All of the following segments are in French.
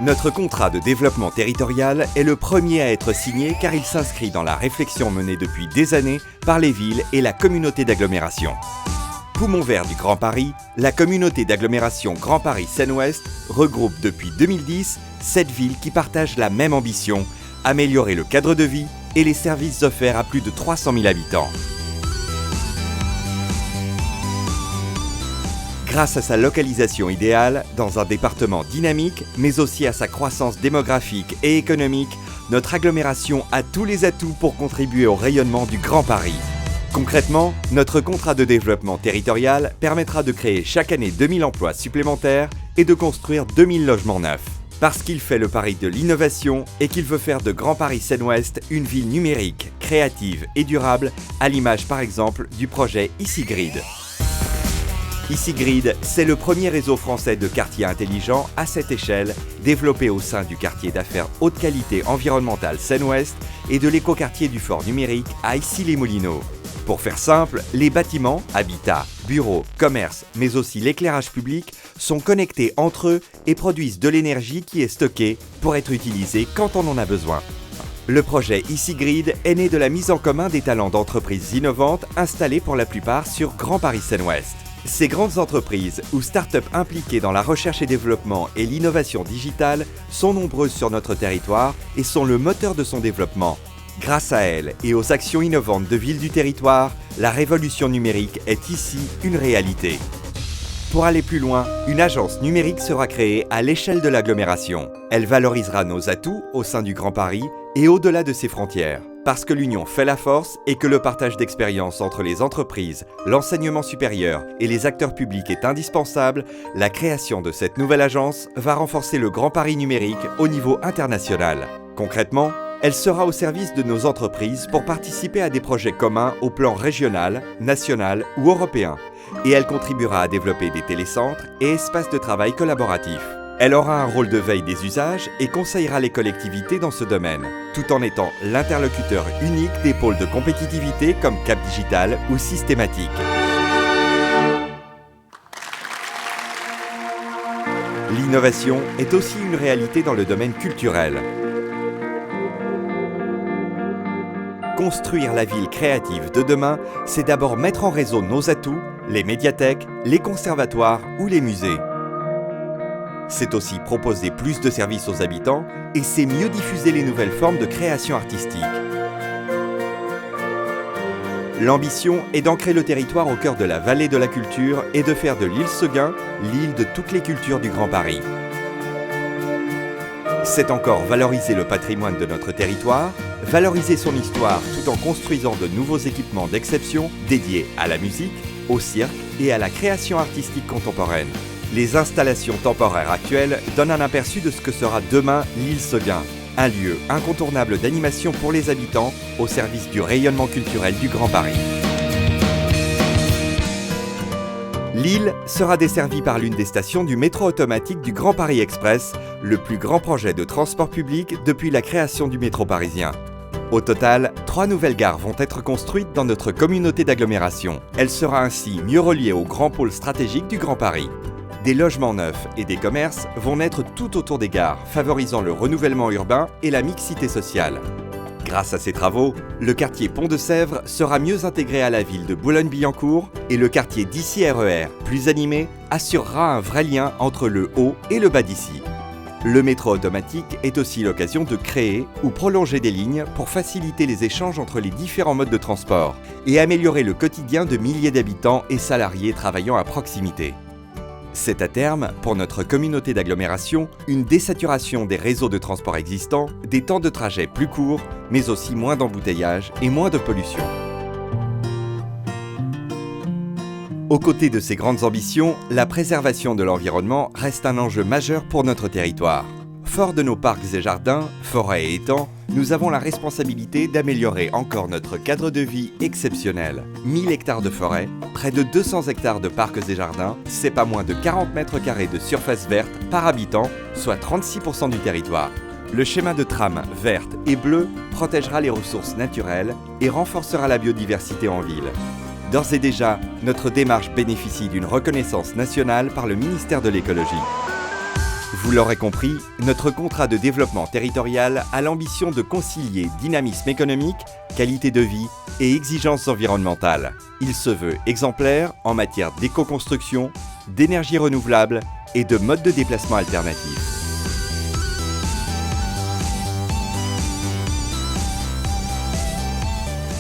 Notre contrat de développement territorial est le premier à être signé car il s'inscrit dans la réflexion menée depuis des années par les villes et la communauté d'agglomération. Poumon vert du Grand Paris, la communauté d'agglomération Grand Paris Seine-Ouest regroupe depuis 2010 7 villes qui partagent la même ambition, améliorer le cadre de vie et les services offerts à plus de 300 000 habitants. Grâce à sa localisation idéale, dans un département dynamique, mais aussi à sa croissance démographique et économique, notre agglomération a tous les atouts pour contribuer au rayonnement du Grand Paris. Concrètement, notre contrat de développement territorial permettra de créer chaque année 2000 emplois supplémentaires et de construire 2000 logements neufs. Parce qu'il fait le pari de l'innovation et qu'il veut faire de Grand Paris Seine-Ouest une ville numérique, créative et durable, à l'image par exemple du projet ICIGrid. ICIGrid, c'est le premier réseau français de quartiers intelligents à cette échelle, développé au sein du quartier d'affaires haute qualité environnementale Seine-Ouest et de l'écoquartier du Fort Numérique à Issy-les-Moulineaux. Pour faire simple, les bâtiments, habitats, bureaux, commerces, mais aussi l'éclairage public sont connectés entre eux et produisent de l'énergie qui est stockée pour être utilisée quand on en a besoin. Le projet ICIGrid est né de la mise en commun des talents d'entreprises innovantes installées pour la plupart sur Grand Paris Seine-Ouest. Ces grandes entreprises ou start-up impliquées dans la recherche et développement et l'innovation digitale sont nombreuses sur notre territoire et sont le moteur de son développement. Grâce à elles et aux actions innovantes de villes du territoire, la révolution numérique est ici une réalité. Pour aller plus loin, une agence numérique sera créée à l'échelle de l'agglomération. Elle valorisera nos atouts au sein du Grand Paris et au-delà de ses frontières. Parce que l'union fait la force et que le partage d'expériences entre les entreprises, l'enseignement supérieur et les acteurs publics est indispensable, la création de cette nouvelle agence va renforcer le Grand Paris numérique au niveau international. Concrètement, elle sera au service de nos entreprises pour participer à des projets communs au plan régional, national ou européen. Et elle contribuera à développer des télécentres et espaces de travail collaboratifs. Elle aura un rôle de veille des usages et conseillera les collectivités dans ce domaine, tout en étant l'interlocuteur unique des pôles de compétitivité comme Cap Digital ou Systématique. L'innovation est aussi une réalité dans le domaine culturel. Construire la ville créative de demain, c'est d'abord mettre en réseau nos atouts, les médiathèques, les conservatoires ou les musées. C'est aussi proposer plus de services aux habitants et c'est mieux diffuser les nouvelles formes de création artistique. L'ambition est d'ancrer le territoire au cœur de la vallée de la culture et de faire de l'île Seguin l'île de toutes les cultures du Grand Paris. C'est encore valoriser le patrimoine de notre territoire, valoriser son histoire tout en construisant de nouveaux équipements d'exception dédiés à la musique, au cirque et à la création artistique contemporaine. Les installations temporaires actuelles donnent un aperçu de ce que sera demain l'île Seguin, un lieu incontournable d'animation pour les habitants au service du rayonnement culturel du Grand Paris. L'île sera desservie par l'une des stations du métro automatique du Grand Paris Express, le plus grand projet de transport public depuis la création du métro parisien. Au total, 3 nouvelles gares vont être construites dans notre communauté d'agglomération. Elle sera ainsi mieux reliée au grand pôle stratégique du Grand Paris. Des logements neufs et des commerces vont naître tout autour des gares, favorisant le renouvellement urbain et la mixité sociale. Grâce à ces travaux, le quartier Pont-de-Sèvres sera mieux intégré à la ville de Boulogne-Billancourt et le quartier d'Issy RER, plus animé, assurera un vrai lien entre le haut et le bas d'Issy. Le métro automatique est aussi l'occasion de créer ou prolonger des lignes pour faciliter les échanges entre les différents modes de transport et améliorer le quotidien de milliers d'habitants et salariés travaillant à proximité. C'est à terme, pour notre communauté d'agglomération, une désaturation des réseaux de transport existants, des temps de trajet plus courts, mais aussi moins d'embouteillages et moins de pollution. Aux côtés de ces grandes ambitions, la préservation de l'environnement reste un enjeu majeur pour notre territoire. Fort de nos parcs et jardins, forêts et étangs, nous avons la responsabilité d'améliorer encore notre cadre de vie exceptionnel. 1000 hectares de forêt, près de 200 hectares de parcs et jardins, c'est pas moins de 40 mètres carrés de surface verte par habitant, soit 36% du territoire. Le schéma de trame verte et bleue protégera les ressources naturelles et renforcera la biodiversité en ville. D'ores et déjà, notre démarche bénéficie d'une reconnaissance nationale par le ministère de l'écologie. Vous l'aurez compris, notre contrat de développement territorial a l'ambition de concilier dynamisme économique, qualité de vie et exigences environnementales. Il se veut exemplaire en matière d'éco-construction, d'énergie renouvelable et de modes de déplacement alternatifs.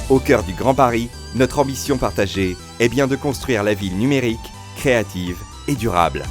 Au cœur du Grand Paris, notre ambition partagée est bien de construire la ville numérique, créative et durable.